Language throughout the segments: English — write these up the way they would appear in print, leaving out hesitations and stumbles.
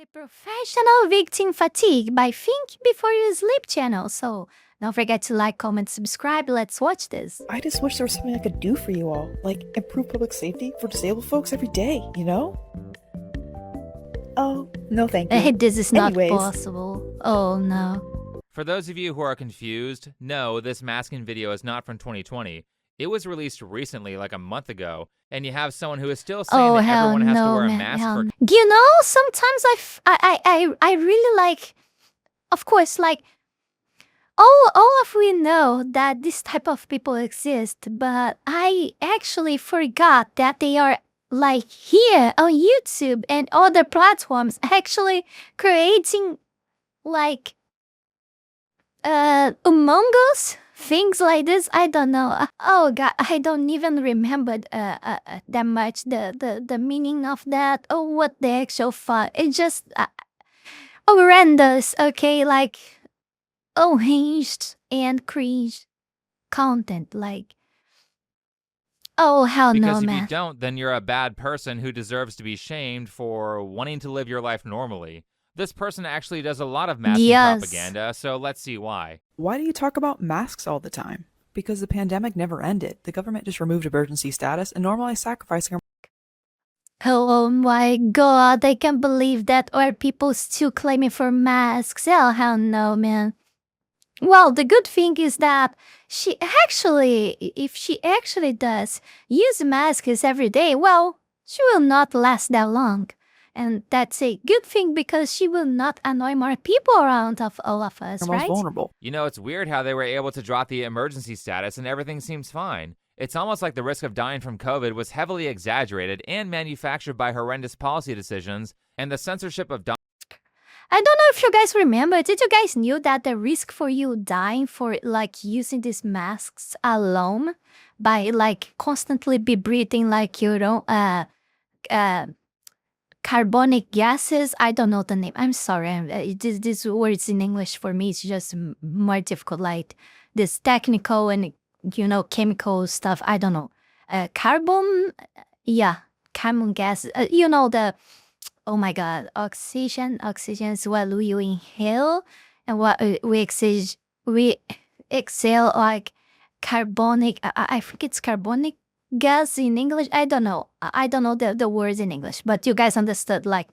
the Professional Victim Fatigue by Think Before You Sleep channel. So don't forget to like, comment, subscribe. Let's watch this. I just wish there was something I could do for you all, like improve public safety for disabled folks every day, you know? Oh, no thank you. This is not Anyways. possible. Oh no. For those of you who are confused, no, this masking video is not from 2020. It was released recently, like a month ago, and you have someone who is still saying that everyone has to wear a mask for... You know, sometimes I really like, of course, like, all of we know that this type of people exist, but I actually forgot that they are like here on YouTube and other platforms actually creating like Among Us, things like this. I don't know. Oh god, I don't even remember that much the meaning of that or what the actual fuck. It's just horrendous. Okay, like unhinged and cringe content. Like, oh hell no, Because if man. you don't, then you're a bad person who deserves to be shamed for wanting to live your life normally. This person actually does a lot of masking propaganda, so let's see why. Why do you talk about masks all the time? Because the pandemic never ended. The government just removed emergency status and normalized sacrificing. Oh my god, I can't believe that. Are people still claiming for masks? Oh hell no, man. Well, the good thing is that if she actually does use masks every day, well, she will not last that long. And that's a good thing because she will not annoy more people around of all of us, right? Vulnerable. You know, it's weird how they were able to drop the emergency status and everything seems fine. It's almost like the risk of dying from COVID was heavily exaggerated and manufactured by horrendous policy decisions and the censorship of... I don't know if you guys remember, did you guys knew that the risk for you dying for like using these masks alone by like constantly be breathing like you don't carbonic gases? I don't know the name. I'm sorry. These words in English for me is just more difficult. Like this technical and chemical stuff. I don't know. Carbon gas. Oh my god, oxygen is what you inhale, and what we exhale like carbonic. I think it's carbonic gas in English. I don't know. I don't know the words in English, but you guys understood. Like,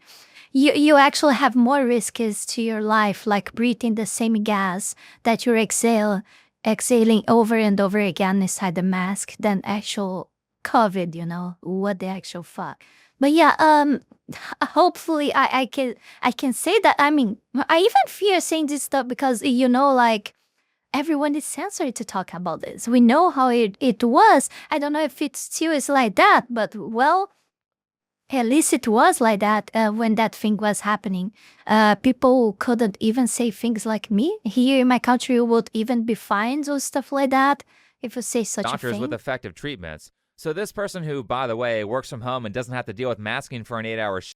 you actually have more risks to your life, like breathing the same gas that you're exhaling over and over again inside the mask than actual COVID. What the actual fuck. But yeah, hopefully I can say that. I mean, I even fear saying this stuff because like everyone is censored to talk about this. We know how it was. I don't know if it still is like that, but well, at least it was like that when that thing was happening. People couldn't even say things like me. Here in my country, you would even be fined or stuff like that if you say such a thing. Doctors with effective treatments. So this person who, by the way, works from home and doesn't have to deal with masking for an 8-hour shift.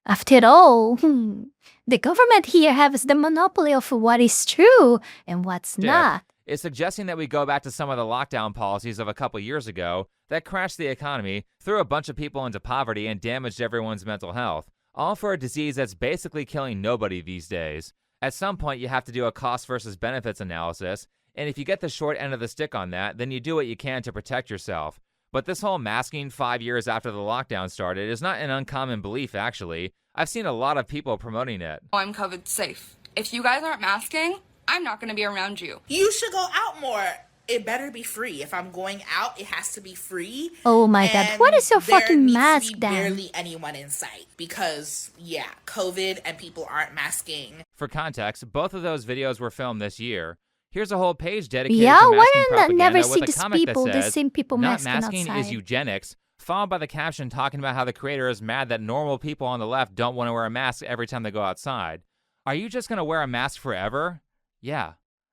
After all, the government here has the monopoly of what is true and what's not. Is suggesting that we go back to some of the lockdown policies of a couple years ago that crashed the economy, threw a bunch of people into poverty, and damaged everyone's mental health. All for a disease that's basically killing nobody these days. At some point, you have to do a cost versus benefits analysis. And if you get the short end of the stick on that, then you do what you can to protect yourself. But this whole masking 5 years after the lockdown started is not an uncommon belief, actually. I've seen a lot of people promoting it. I'm COVID safe. If you guys aren't masking, I'm not going to be around you. You should go out more. It better be free. If I'm going out, it has to be free. Oh my god, what is your fucking mask then? There needs to be barely anyone in sight because, yeah, COVID and people aren't masking. For context, both of those videos were filmed this year. Here's a whole page dedicated to masking propaganda never see with a these comment people, that says, the same people not masking masking outside. is eugenics, followed by the caption talking about how the creator is mad that normal people on the left don't want to wear a mask every time they go outside. Are you just going to wear a mask forever? Yeah.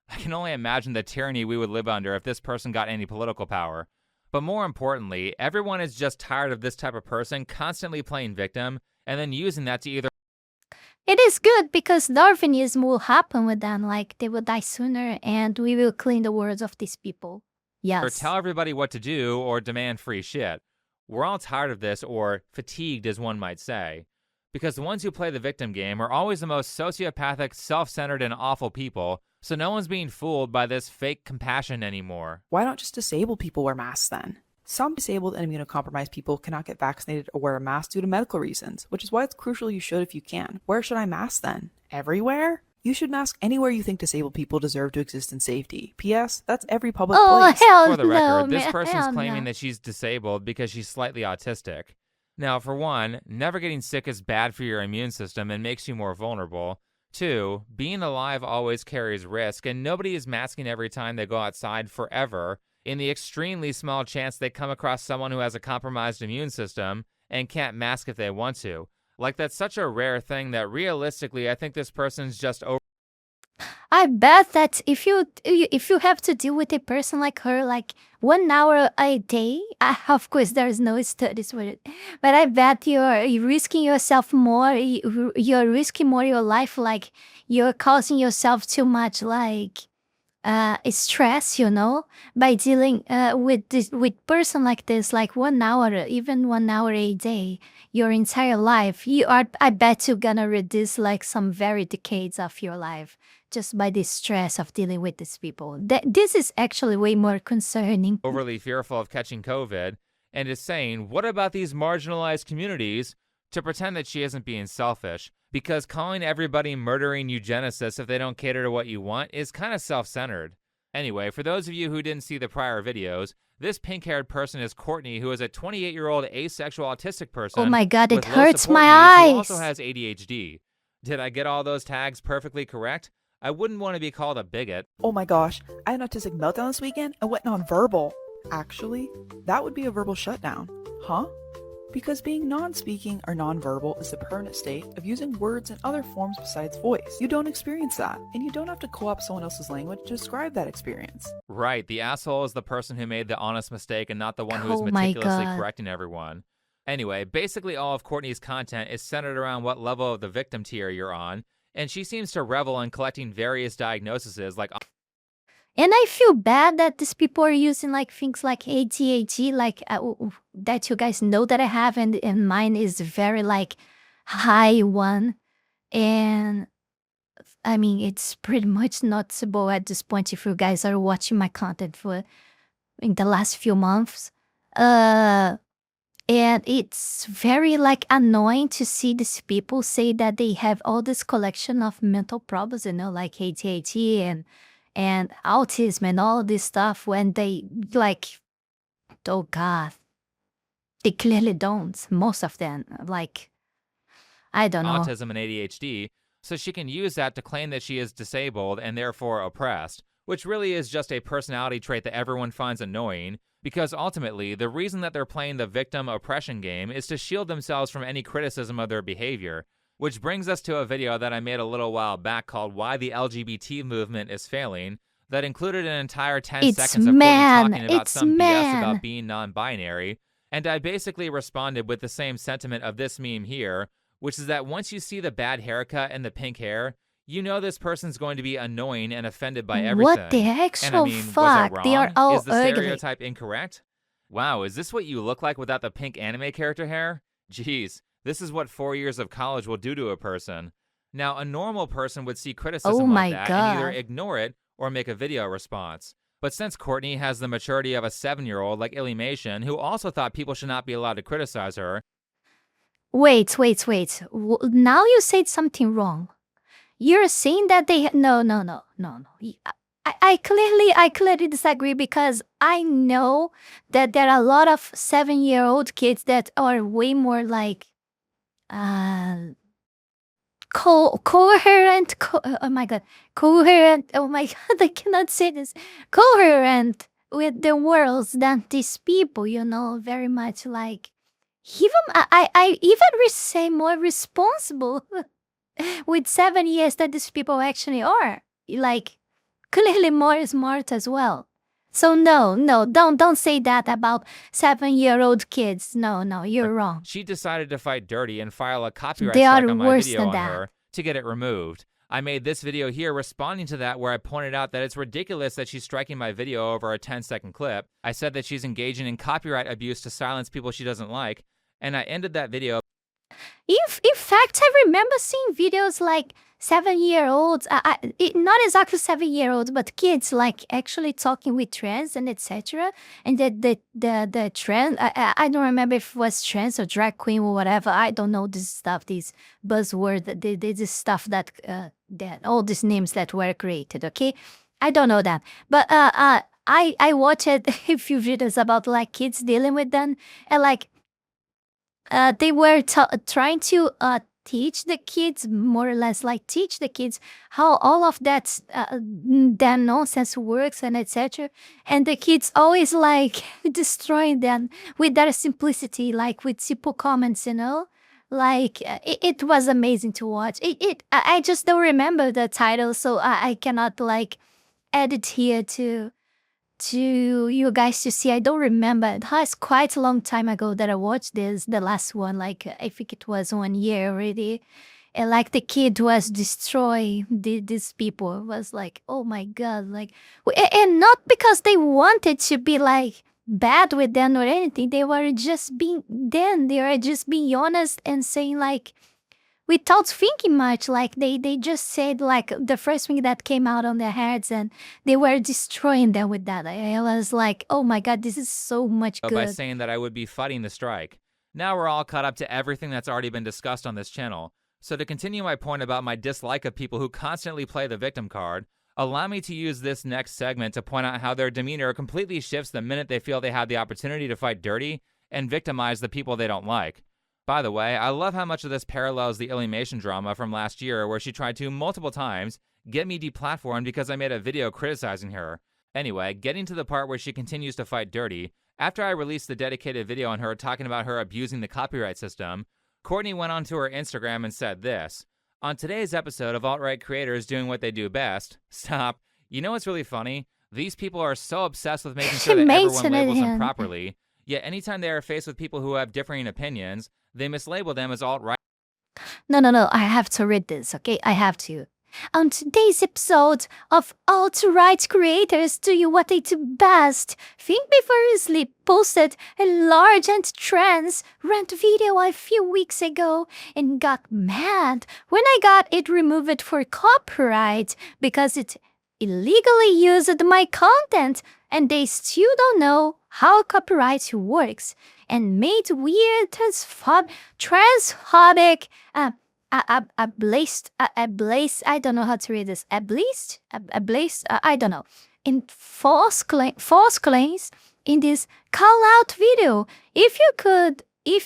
I can only imagine the tyranny we would live under if this person got any political power. But more importantly, everyone is just tired of this type of person constantly playing victim and then using that to either... It is good because Darwinism will happen with them, like they will die sooner and we will clean the words of these people. Yes. Or tell everybody what to do or demand free shit. We're all tired of this, or fatigued as one might say. because the ones who play the victim game are always the most sociopathic, self-centered, and awful people, so no one's being fooled by this fake compassion anymore. Why don't just disabled people wear masks then? Some disabled and immunocompromised people cannot get vaccinated or wear a mask due to medical reasons, which is why it's crucial you should if you can. Where should I mask then? Everywhere? You should mask anywhere you think disabled people deserve to exist in safety. P.S. That's every public place. Hell For the record, this no, person's hell claiming no. that she's disabled because she's slightly autistic. Now, for one, never getting sick is bad for your immune system and makes you more vulnerable. 2, being alive always carries risk, and nobody is masking every time they go outside forever, in the extremely small chance they come across someone who has a compromised immune system and can't mask if they want to. Like, that's such a rare thing that realistically, I think this person's just over. I bet that if you have to deal with a person like her, like 1 hour a day, of course there's no studies with it, but I bet you're risking yourself more. You're risking more your life, like you're causing yourself too much, like stress, you know, by dealing with person like this, like 1 hour, even 1 hour a day, your entire life. I bet you're gonna reduce like some very decades of your life just by the stress of dealing with these people. This is actually way more concerning. Overly fearful of catching COVID, and is saying, what about these marginalized communities, to pretend that she isn't being selfish, because calling everybody murdering eugenicists if they don't cater to what you want is kind of self-centered. Anyway, for those of you who didn't see the prior videos, this pink-haired person is Courtney, who is a 28-year-old asexual autistic person. Oh my God, it with low hurts support my needs, who eyes. also has ADHD. Did I get all those tags perfectly correct? I wouldn't want to be called a bigot. Oh my gosh, I had an autistic meltdown this weekend and went nonverbal. Actually, that would be a verbal shutdown. Huh? Because being non-speaking or non-verbal is the permanent state of using words and other forms besides voice. You don't experience that, and you don't have to co-opt someone else's language to describe that experience. Right, the asshole is the person who made the honest mistake and not the one who is Oh my meticulously God. correcting everyone. Anyway, basically all of Courtney's content is centered around what level of the victim tier you're on, and she seems to revel in collecting various diagnoses like And I feel bad that these people are using like things like ADHD, like that you guys know that I have, and mine is very like high one. And I mean, it's pretty much noticeable at this point if you guys are watching my content for in the last few months. And it's very like annoying to see these people say that they have all this collection of mental problems, you know, like ADHD and autism and all this stuff, when they like, oh God, they clearly don't. Most of them, like, I don't know. autism and ADHD, so she can use that to claim that she is disabled and therefore oppressed, which really is just a personality trait that everyone finds annoying, because ultimately, the reason that they're playing the victim oppression game is to shield themselves from any criticism of their behavior. Which brings us to a video that I made a little while back called Why the LGBT Movement is Failing, that included an entire 10 It's seconds of man, Courtney talking about it's some BS man. about being non-binary, and I basically responded with the same sentiment of this meme here, which is that once you see the bad haircut and the pink hair, you know this person's going to be annoying and offended by everything. What the And I actual mean, was fuck? I wrong? They are all Is the ugly. stereotype incorrect? Wow, is this what you look like without the pink anime character hair? Jeez, this is what 4 years of college will do to a person. Now, a normal person would see criticism Oh my like that and either God. ignore it or make a video response. But since Courtney has the maturity of a 7-year-old like Illymation, who also thought people should not be allowed to criticize her, Wait. Now you said something wrong. You're saying that they no. I clearly disagree, because I know that there are a lot of 7-year-old kids that are way more like coherent. Oh my God, coherent. Oh my God, I cannot say this. Coherent with the worlds than these people. You know, very much like even I even say more responsible with 7 years that these people actually are. Like, clearly more smart as well. So no, don't say that about 7-year-old kids. No, you're wrong. she decided to fight dirty and file a copyright They strike are on my worse video than on that. her to get it removed. I made this video here responding to that, where I pointed out that it's ridiculous that she's striking my video over a 10-second clip. I said that she's engaging in copyright abuse to silence people she doesn't like, and I ended that video. In fact, I remember seeing videos like 7-year-olds, not exactly 7-year-olds, but kids like actually talking with trans and etc. And the trans, I don't remember if it was trans or drag queen or whatever. I don't know this stuff, these buzzword, this stuff that all these names that were created. Okay, I don't know that, but I watched a few videos about like kids dealing with them, and like they were trying to teach the kids, more or less, like teach the kids how all of that nonsense works and etc. And the kids always like destroying them with their simplicity, like with simple comments, you know. Like it was amazing to watch. I just don't remember the title, so I cannot like add it here to you guys to see. I don't remember. It was quite a long time ago that I watched this, the last one. Like I think it was 1 year already. And like the kid was destroying these people. It was like, oh my god, like, and not because they wanted to be like bad with them or anything. They were just being honest and saying like, without thinking much, like they just said like the first thing that came out on their heads, and they were destroying them with that. I was like, oh my god, this is so much good. By saying that I would be fighting the strike. Now we're all caught up to everything that's already been discussed on this channel. So to continue my point about my dislike of people who constantly play the victim card, allow me to use this next segment to point out how their demeanor completely shifts the minute they feel they have the opportunity to fight dirty and victimize the people they don't like. By the way, I love how much of this parallels the Illymation drama from last year, where she tried to, multiple times, get me deplatformed because I made a video criticizing her. Anyway, getting to the part where she continues to fight dirty, after I released the dedicated video on her talking about her abusing the copyright system, Courtney went onto her Instagram and said this: "On today's episode of alt-right creators doing what they do best," stop, you know what's really funny? These people are so obsessed with making sure that everyone labels them properly, yet anytime they are faced with people who have differing opinions, they mislabel them as alt-right. No, I have to read this, okay? I have to. On today's episode of alt-right creators doing what they do best, Think Before You Sleep posted a large and trans rant video a few weeks ago and got mad when I got it removed for copyright because it illegally used my content, and they still don't know how copyright works, and made weird transphobic I don't know how to read this, I don't know, in false claims in this call out video. If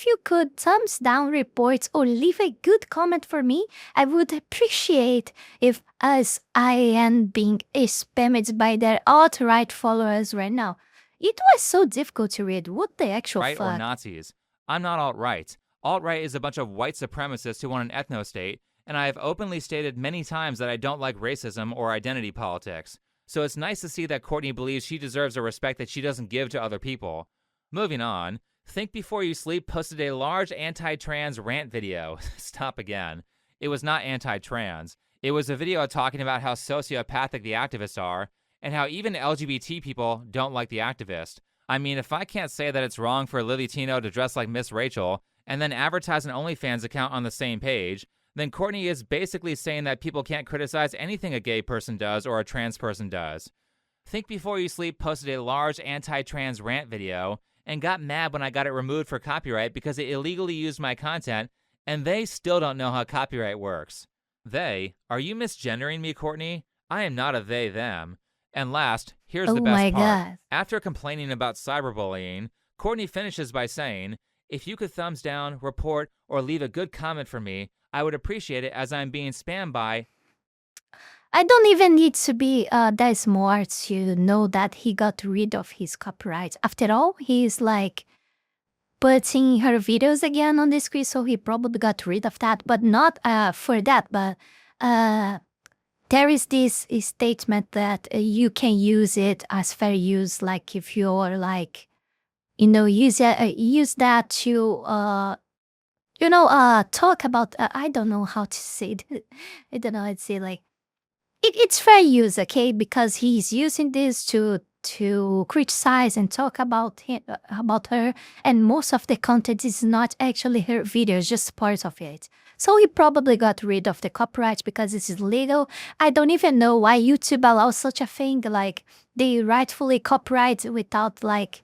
you could thumbs down reports or leave a good comment for me, I would appreciate if, as I am being spammed by their alt-right followers right now. It was so difficult to read. What the actual right fuck? Or Nazis. I'm not alt-right. Alt-right is a bunch of white supremacists who want an ethno-state, and I have openly stated many times that I don't like racism or identity politics. So it's nice to see that Courtney believes she deserves a respect that she doesn't give to other people. Moving on, Think Before You Sleep posted a large anti-trans rant video. Stop again. It was not anti-trans. It was a video talking about how sociopathic the activists are, and how even LGBT people don't like the activist. I mean, if I can't say that it's wrong for Lily Tino to dress like Miss Rachel, and then advertise an OnlyFans account on the same page, then Courtney is basically saying that people can't criticize anything a gay person does or a trans person does. Think Before You Sleep posted a large anti-trans rant video, and got mad when I got it removed for copyright because it illegally used my content, and they still don't know how copyright works. They? Are you misgendering me, Courtney? I am not a they, them. And last, here's the best part. God. After complaining about cyberbullying, Courtney finishes by saying, "If you could thumbs down, report, or leave a good comment for me, I would appreciate it, as I'm being spammed by..." I don't even need to be that smart to know that he got rid of his copyright. After all, he's like putting her videos again on the screen, so he probably got rid of that. But not for that, but there is this statement that you can use it as fair use, like if you're like, use that to talk about. I don't know how to say it. I don't know how to say, like, it's fair use, okay? Because he's using this to to criticize and talk about her, and most of the content is not actually her videos, just part of it. So he probably got rid of the copyright because this is legal. I don't even know why YouTube allows such a thing. Like, they rightfully copyright without, like,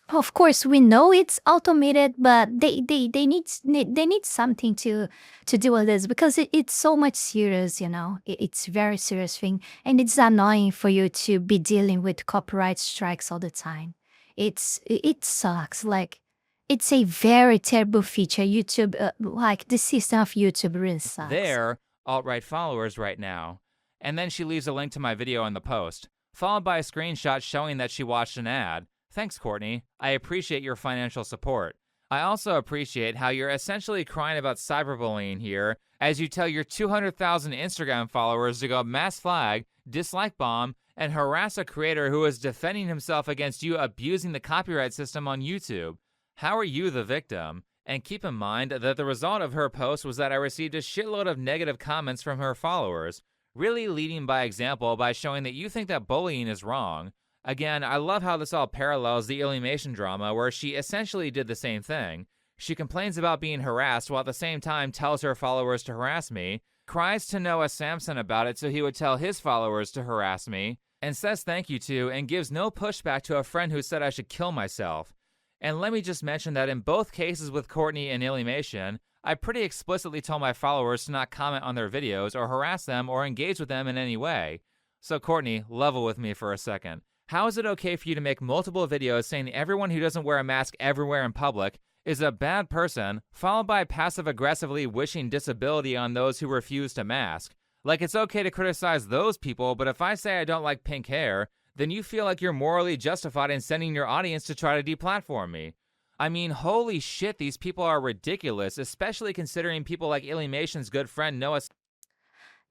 of course we know it's automated, but they need something to deal with this, because it's so much serious, you know. It's very serious thing, and it's annoying for you to be dealing with copyright strikes all the time. It sucks. Like, it's a very terrible feature. YouTube, like the system of YouTube really sucks. They're alt-right followers right now. And then she leaves a link to my video in the post, followed by a screenshot showing that she watched an ad. Thanks, Courtney. I appreciate your financial support. I also appreciate how you're essentially crying about cyberbullying here as you tell your 200,000 Instagram followers to go mass flag, dislike bomb, and harass a creator who is defending himself against you abusing the copyright system on YouTube. How are you the victim? And keep in mind that the result of her post was that I received a shitload of negative comments from her followers, really leading by example by showing that you think that bullying is wrong. Again, I love how this all parallels the Illumation drama, where she essentially did the same thing. She complains about being harassed while at the same time tells her followers to harass me, cries to Noah Samson about it so he would tell his followers to harass me, and says thank you to and gives no pushback to a friend who said I should kill myself. And let me just mention that in both cases with Courtney and Illumation, I pretty explicitly told my followers to not comment on their videos or harass them or engage with them in any way. So Courtney, level with me for a second. How is it okay for you to make multiple videos saying everyone who doesn't wear a mask everywhere in public is a bad person, followed by passive-aggressively wishing disability on those who refuse to mask? Like, it's okay to criticize those people, but if I say I don't like pink hair, then you feel like you're morally justified in sending your audience to try to deplatform me. I mean, holy shit, these people are ridiculous, especially considering people like Illumation's good friend Noah.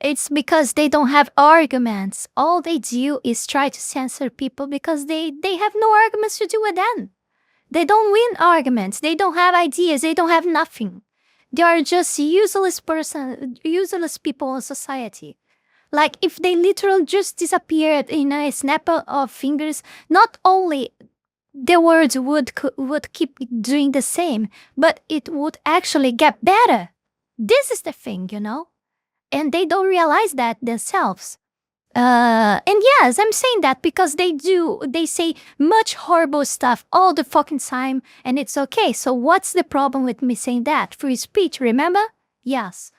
It's because they don't have arguments. All they do is try to censor people because they have no arguments to do with them. They don't win arguments. They don't have ideas. They don't have nothing. They are just useless people in society. Like, if they literally just disappeared in a snap of fingers, not only the world would keep doing the same, but it would actually get better. This is the thing, you know? And they don't realize that themselves. And yes, I'm saying that because they say much horrible stuff all the fucking time, and it's okay. So what's the problem with me saying that? Free speech, remember? Yes.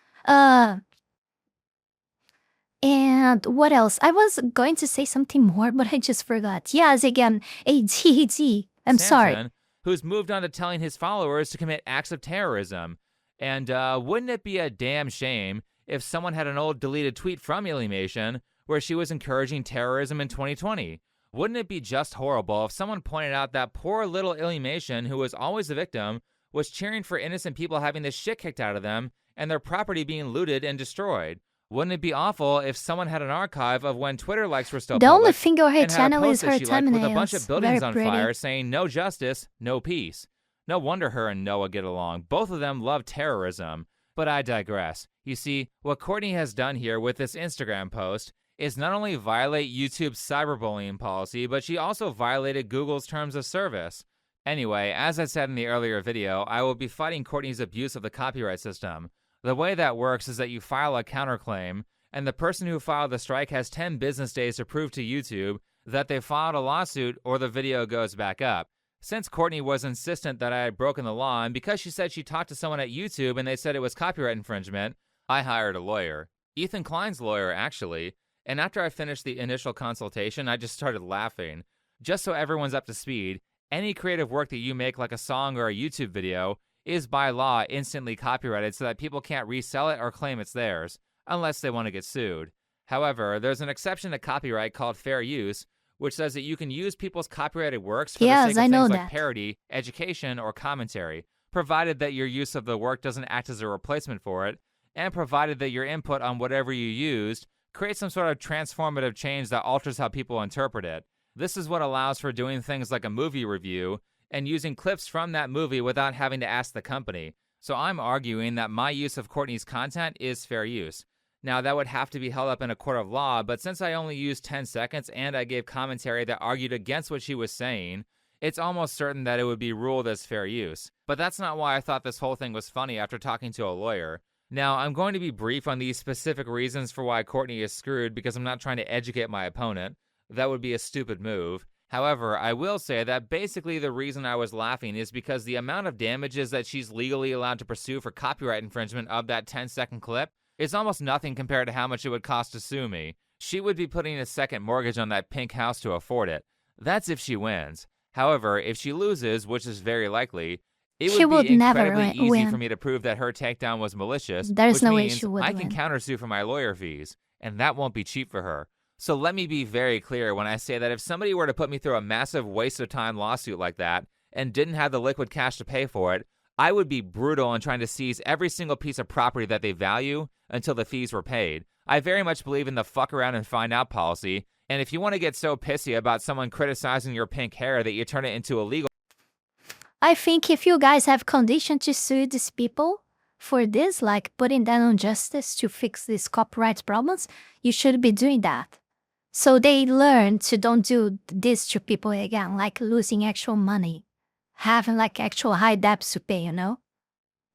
And what else? I was going to say something more, but I just forgot. Yes, again, ADD. I'm sorry. Who's moved on to telling his followers to commit acts of terrorism. And wouldn't it be a damn shame if someone had an old deleted tweet from Illumation where she was encouraging terrorism in 2020? Wouldn't it be just horrible if someone pointed out that poor little Illumation, who was always a victim, was cheering for innocent people having the shit kicked out of them and their property being looted and destroyed? Wouldn't it be awful if someone had an archive of when Twitter likes were still the public only thing on her and channel had a is post her that she liked with a thumbnails. bunch of buildings Very on pretty. fire saying no justice, no peace? No wonder her and Noah get along. Both of them love terrorism. But I digress. You see, what Courtney has done here with this Instagram post is not only violate YouTube's cyberbullying policy, but she also violated Google's terms of service. Anyway, as I said in the earlier video, I will be fighting Courtney's abuse of the copyright system. The way that works is that you file a counterclaim, and the person who filed the strike has 10 business days to prove to YouTube that they filed a lawsuit or the video goes back up. Since Courtney was insistent that I had broken the law, and because she said she talked to someone at YouTube and they said it was copyright infringement, I hired a lawyer. Ethan Klein's lawyer, actually. And after I finished the initial consultation, I just started laughing. Just so everyone's up to speed, any creative work that you make, like a song or a YouTube video, is by law instantly copyrighted so that people can't resell it or claim it's theirs, unless they want to get sued. However, there's an exception to copyright called fair use, which says that you can use people's copyrighted works for the sake of things like parody, education, or commentary, provided that your use of the work doesn't act as a replacement for it, and provided that your input on whatever you used creates some sort of transformative change that alters how people interpret it. This is what allows for doing things like a movie review and using clips from that movie without having to ask the company. So I'm arguing that my use of Courtney's content is fair use. Now, that would have to be held up in a court of law, but since I only used 10 seconds and I gave commentary that argued against what she was saying, it's almost certain that it would be ruled as fair use. But that's not why I thought this whole thing was funny after talking to a lawyer. Now, I'm going to be brief on these specific reasons for why Courtney is screwed because I'm not trying to educate my opponent. That would be a stupid move. However, I will say that basically the reason I was laughing is because the amount of damages that she's legally allowed to pursue for copyright infringement of that 10-second clip is almost nothing compared to how much it would cost to sue me. She would be putting a second mortgage on that pink house to afford it. That's if she wins. However, if she loses, which is very likely, it would be incredibly easy for me to prove that her takedown was malicious, which means I can countersue for my lawyer fees, and that won't be cheap for her. So let me be very clear when I say that if somebody were to put me through a massive waste of time lawsuit like that and didn't have the liquid cash to pay for it, I would be brutal in trying to seize every single piece of property that they value until the fees were paid. I very much believe in the fuck around and find out policy, and if you want to get so pissy about someone criticizing your pink hair that you turn it into a legal... I think if you guys have condition to sue these people for this, like putting them on justice to fix these copyright problems, you should be doing that. So they learn to don't do this to people again, like losing actual money, having like actual high debts to pay, you know?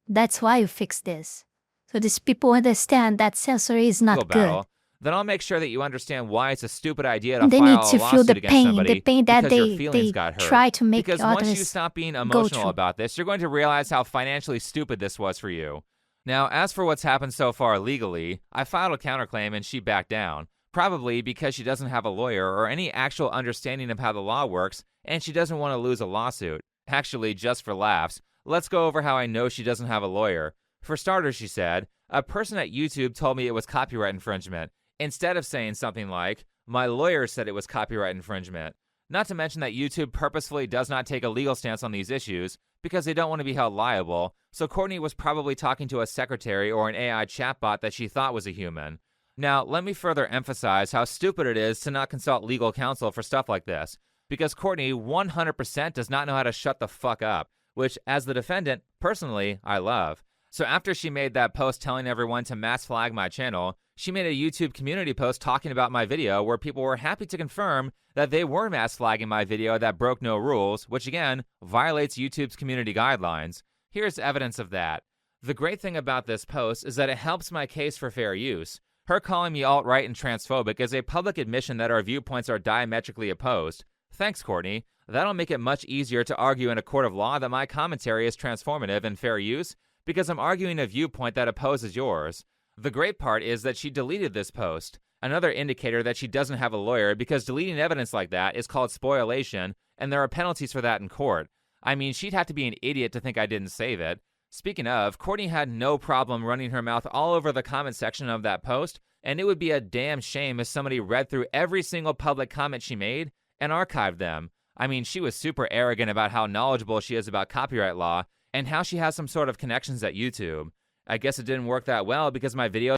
That's why you fix this. So these people understand that censoring is not good. Then I'll make sure that you understand why it's a stupid idea to they file need to a lawsuit feel the against somebody pain that because your they got hurt. try to make because others once you stop being go emotional through. about this, you're going to realize how financially stupid this was for you. Now, as for what's happened so far legally, I filed a counterclaim and she backed down, probably because she doesn't have a lawyer or any actual understanding of how the law works, and she doesn't want to lose a lawsuit. Actually, just for laughs, let's go over how I know she doesn't have a lawyer. For starters, she said, a person at YouTube told me it was copyright infringement, instead of saying something like, my lawyer said it was copyright infringement. Not to mention that YouTube purposefully does not take a legal stance on these issues because they don't want to be held liable, so Courtney was probably talking to a secretary or an AI chatbot that she thought was a human. Now, let me further emphasize how stupid it is to not consult legal counsel for stuff like this, because Courtney 100% does not know how to shut the fuck up, which, as the defendant, personally, I love. So after she made that post telling everyone to mass flag my channel, she made a YouTube community post talking about my video where people were happy to confirm that they were mass flagging my video that broke no rules, which again, violates YouTube's community guidelines. Here's evidence of that. The great thing about this post is that it helps my case for fair use. Her calling me alt-right and transphobic is a public admission that our viewpoints are diametrically opposed. Thanks, Courtney. That'll make it much easier to argue in a court of law that my commentary is transformative and fair use, because I'm arguing a viewpoint that opposes yours. The great part is that she deleted this post, another indicator that she doesn't have a lawyer, because deleting evidence like that is called spoliation, and there are penalties for that in court. I mean, she'd have to be an idiot to think I didn't save it. Speaking of, Courtney had no problem running her mouth all over the comment section of that post, and it would be a damn shame if somebody read through every single public comment she made and archived them. I mean, she was super arrogant about how knowledgeable she is about copyright law, and how she has some sort of connections at YouTube. I guess it didn't work that well because my video...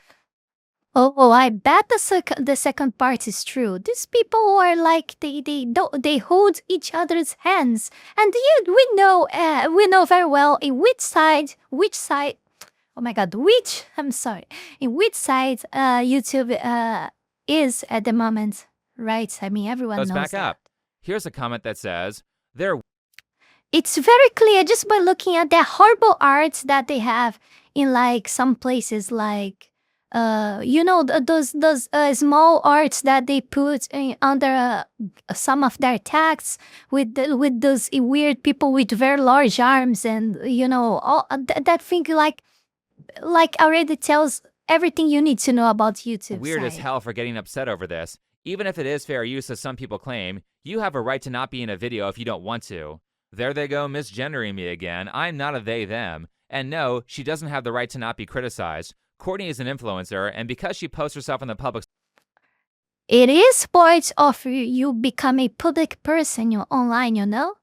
Oh, I bet the second part is true. These people are like they hold each other's hands, and we know very well in which side. Oh my God, in which side YouTube is at the moment, right? I mean, everyone knows back that. up. Here's a comment that says it's very clear just by looking at the horrible art that they have in like some places, like those small arts that they put under some of their texts with those weird people with very large arms, and all that thing like already tells everything you need to know about YouTube. Weird as hell for getting upset over this. Even if it is fair use, as some people claim, you have a right to not be in a video if you don't want to. There they go, misgendering me again. I'm not a they, them. And no, she doesn't have the right to not be criticized. Courtney is an influencer, and because she posts herself in the public... It is part of you become a public person online, you know?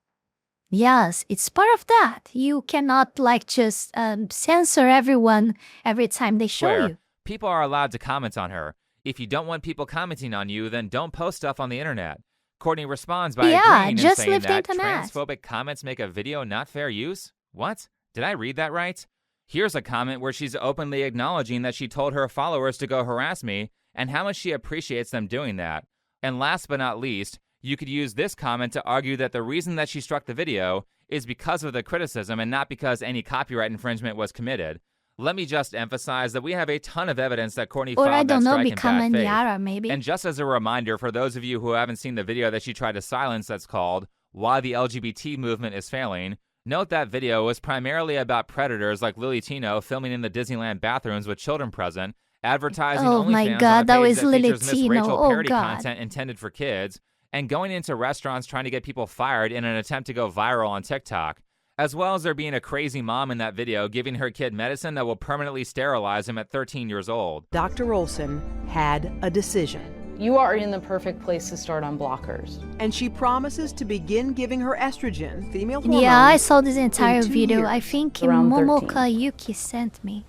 Yes, it's part of that. You cannot just censor everyone every time they show you. People are allowed to comment on her. If you don't want people commenting on you, then don't post stuff on the internet. Courtney responds by agreeing and saying that transphobic comments make a video not fair use? What? Did I read that right? Here's a comment where she's openly acknowledging that she told her followers to go harass me and how much she appreciates them doing that. And last but not least, you could use this comment to argue that the reason that she struck the video is because of the criticism and not because any copyright infringement was committed. Let me just emphasize that we have a ton of evidence that Courtney Or I filed that don't know, strike in become bad a faith. Nyara maybe. And just as a reminder for those of you who haven't seen the video that she tried to silence that's called Why the LGBT Movement is Failing, note that video was primarily about predators like Lily Tino filming in the Disneyland bathrooms with children present, advertising Oh my OnlyFans God, on a that page was that Lily features Miss Tino. Rachel Oh, parody God. content intended for kids, and going into restaurants trying to get people fired in an attempt to go viral on TikTok, as well as there being a crazy mom in that video giving her kid medicine that will permanently sterilize him at 13 years old. Dr. Olson had a decision, You are in the perfect place to start on blockers. and she promises to begin giving her estrogen, female hormone. Yeah, I saw this entire 2 video. I years. think Around Momoka 13. Yuki sent me.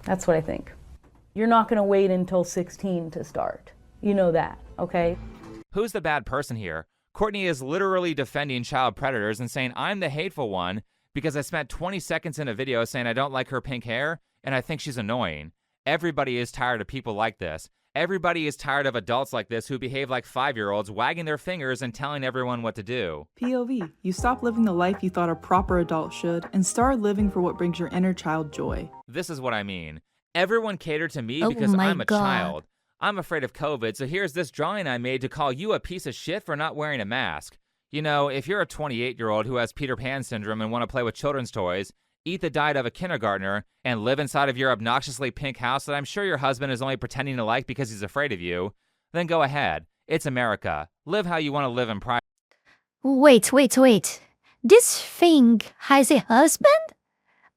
That's what I think. You're not going to wait until 16 to start. You know that, okay? Who's the bad person here? Courtney is literally defending child predators and saying I'm the hateful one because I spent 20 seconds in a video saying I don't like her pink hair and I think she's annoying. Everybody is tired of people like this. Everybody is tired of adults like this who behave like 5-year-olds, wagging their fingers and telling everyone what to do. POV, you stop living the life you thought a proper adult should and start living for what brings your inner child joy. This is what I mean. Everyone catered to me Oh because my I'm a God. child. I'm afraid of COVID, so here's this drawing I made to call you a piece of shit for not wearing a mask. You know, if you're a 28-year-old who has Peter Pan syndrome and want to play with children's toys, eat the diet of a kindergartner, and live inside of your obnoxiously pink house that I'm sure your husband is only pretending to like because he's afraid of you, then go ahead. It's America. Live how you want to live in private. Wait. This thing has a husband?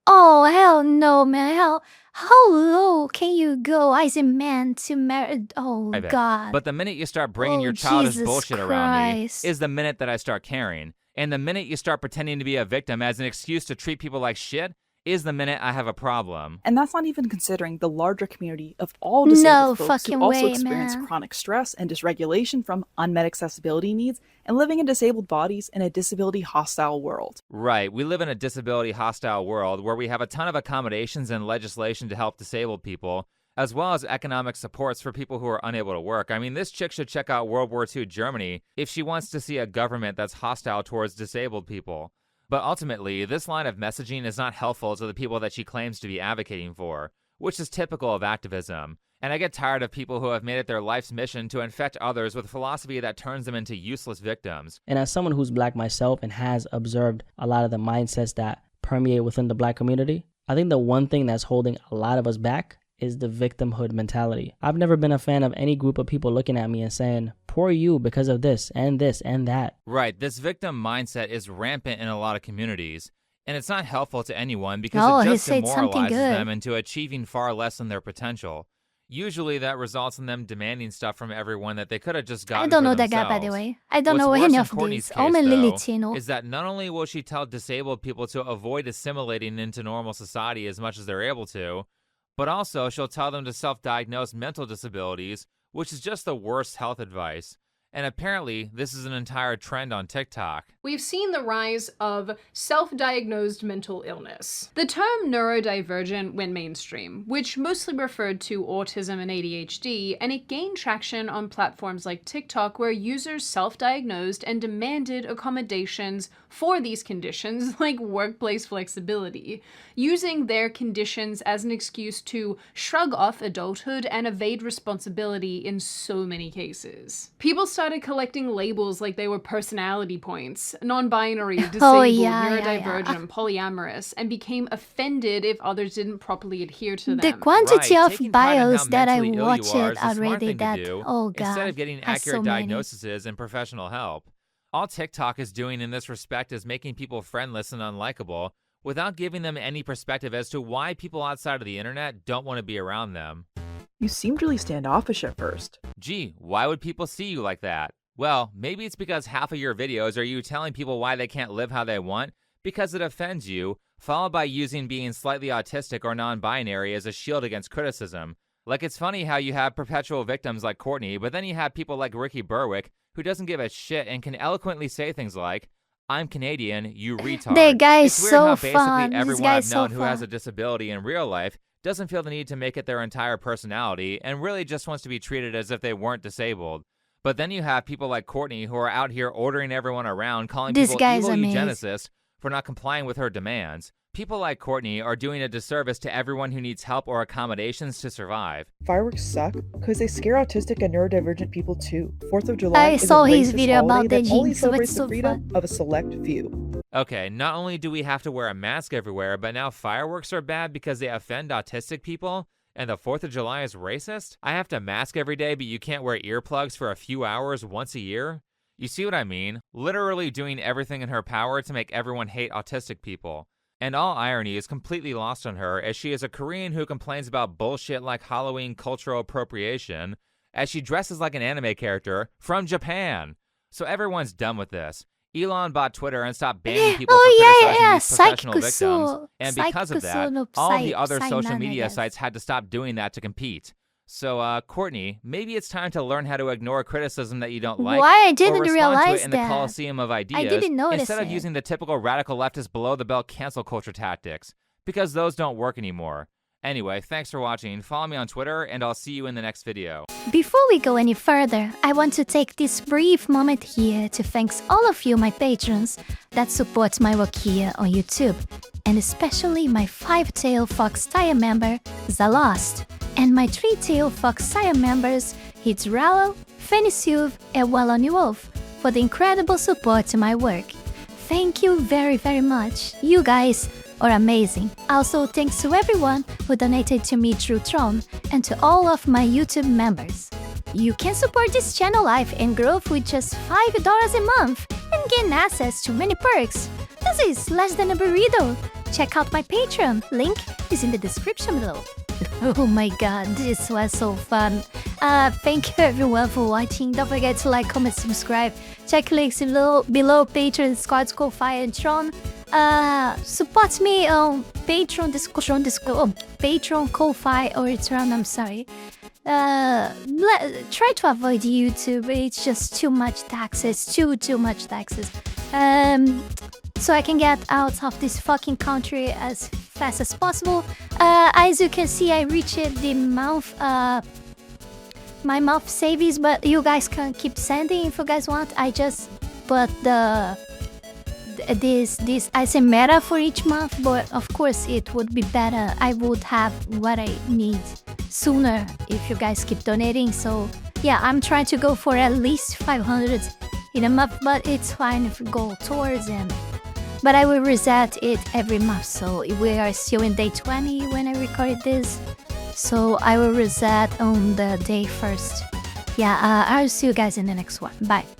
Oh, hell no, man. How low can you go as a man to marry? Oh, God. But the minute you start bringing Oh, your childish Jesus bullshit around me Christ. is the minute that I start caring. And the minute you start pretending to be a victim as an excuse to treat people like shit is the minute I have a problem. And that's not even considering the larger community of all No disabled folks who fucking also way, experience man. chronic stress and dysregulation from unmet accessibility needs and living in disabled bodies in a disability hostile world. Right, we live in a disability hostile world where we have a ton of accommodations and legislation to help disabled people, as well as economic supports for people who are unable to work. I mean, this chick should check out World War II Germany if she wants to see a government that's hostile towards disabled people. But ultimately, this line of messaging is not helpful to the people that she claims to be advocating for, which is typical of activism. And I get tired of people who have made it their life's mission to infect others with philosophy that turns them into useless victims. And as someone who's black myself and has observed a lot of the mindsets that permeate within the black community, I think the one thing that's holding a lot of us back is the victimhood mentality. I've never been a fan of any group of people looking at me and saying, poor you because of this and that. Right, this victim mindset is rampant in a lot of communities, and it's not helpful to anyone because Oh, it he just said something demoralizes good. them into achieving far less than their potential. Usually that results in them demanding stuff from everyone that they could have just gotten I don't for know that guy, by the themselves. way. I don't What's know worse any in of Courtney's these. case, Only though, Lily Tino. is that not only will she tell disabled people to avoid assimilating into normal society as much as they're able to, but also she'll tell them to self-diagnose mental disabilities, which is just the worst health advice. And apparently, this is an entire trend on TikTok. We've seen the rise of self-diagnosed mental illness. The term neurodivergent went mainstream, which mostly referred to autism and ADHD, and it gained traction on platforms like TikTok where users self-diagnosed and demanded accommodations for these conditions, like workplace flexibility, using their conditions as an excuse to shrug off adulthood and evade responsibility in so many cases. People started collecting labels like they were personality points, non-binary, disabled, neurodivergent, polyamorous, and became offended if others didn't properly adhere to them. The quantity Right, of taking pride in how bios that I mentally ill you watched are is the smart already thing to that, do, oh God, instead of getting has accurate so many. diagnoses and professional help. All TikTok is doing in this respect is making people friendless and unlikable without giving them any perspective as to why people outside of the internet don't want to be around them. You seemed really standoffish at first. Gee, why would people see you like that? Well, maybe it's because half of your videos are you telling people why they can't live how they want because it offends you, followed by using being slightly autistic or non-binary as a shield against criticism. Like, it's funny how you have perpetual victims like Courtney, but then you have people like Ricky Berwick who doesn't give a shit and can eloquently say things like, I'm Canadian, you retard. The guy is it's weird so how basically fun. This everyone guy I've is known so who has fun. a disability in real life doesn't feel the need to make it their entire personality and really just wants to be treated as if they weren't disabled. But then you have people like Courtney who are out here ordering everyone around, calling This people guy's evil amazing. eugenicists for not complying with her demands. People like Courtney are doing a disservice to everyone who needs help or accommodations to survive. Fireworks suck because they scare autistic and neurodivergent people too. 4th of July I is saw a his racist video about holiday the that only jeans, so celebrates it's the so freedom fun. of a select few. Okay, not only do we have to wear a mask everywhere, but now fireworks are bad because they offend autistic people? And the 4th of July is racist? I have to mask every day, but you can't wear earplugs for a few hours once a year? You see what I mean? Literally doing everything in her power to make everyone hate autistic people. And all irony is completely lost on her, as she is a Korean who complains about bullshit like Halloween cultural appropriation, as she dresses like an anime character from Japan. So everyone's done with this. Elon bought Twitter and stopped banning people for criticizing these professional victims. And because of that, all the other social media sites had to stop doing that to compete. So, Courtney, maybe it's time to learn how to ignore criticism that you don't like. Why? I or didn't respond to realize it in the that. Coliseum of ideas. I didn't notice instead of it. using the typical radical leftist below-the-belt cancel culture tactics. Because those don't work anymore. Anyway, thanks for watching. Follow me on Twitter, and I'll see you in the next video. Before we go any further, I want to take this brief moment here to thank all of you, my patrons, that support my work here on YouTube, and especially my 5-tail fox tier member, Zalost, and my 3-tail fox tier members, Heath Rowell, Fenny Sylvy, and Radmuiel, for the incredible support to my work. Thank you very, very much. You guys are amazing. Also, thanks to everyone who donated to me through Tron and to all of my YouTube members. You can support this channel life and growth with just $5 a month and gain access to many perks. This is less than a burrito. Check out my Patreon. Link is in the description below. Oh my god, this was so fun. Thank you everyone for watching. Don't forget to like, comment, subscribe. Check links below Patreon, Squad, Ko-Fi, and Tron. Support me on Patreon, Patreon, Ko-Fi, or Tron, I'm sorry. Try to avoid YouTube, it's just too much taxes, too much taxes. So I can get out of this fucking country as fast as possible. As you can see, I reached the mouth, my mouth savings, but you guys can keep sending if you guys want. I just put this I say meta for each month, but of course it would be better. I would have what I need sooner if you guys keep donating. So yeah, I'm trying to go for at least 500 in a month, but it's fine if we go towards them. But I will reset it every month, so we are still in day 20 when I recorded this. So I will reset on the day 1st. Yeah, I'll see you guys in the next one. Bye.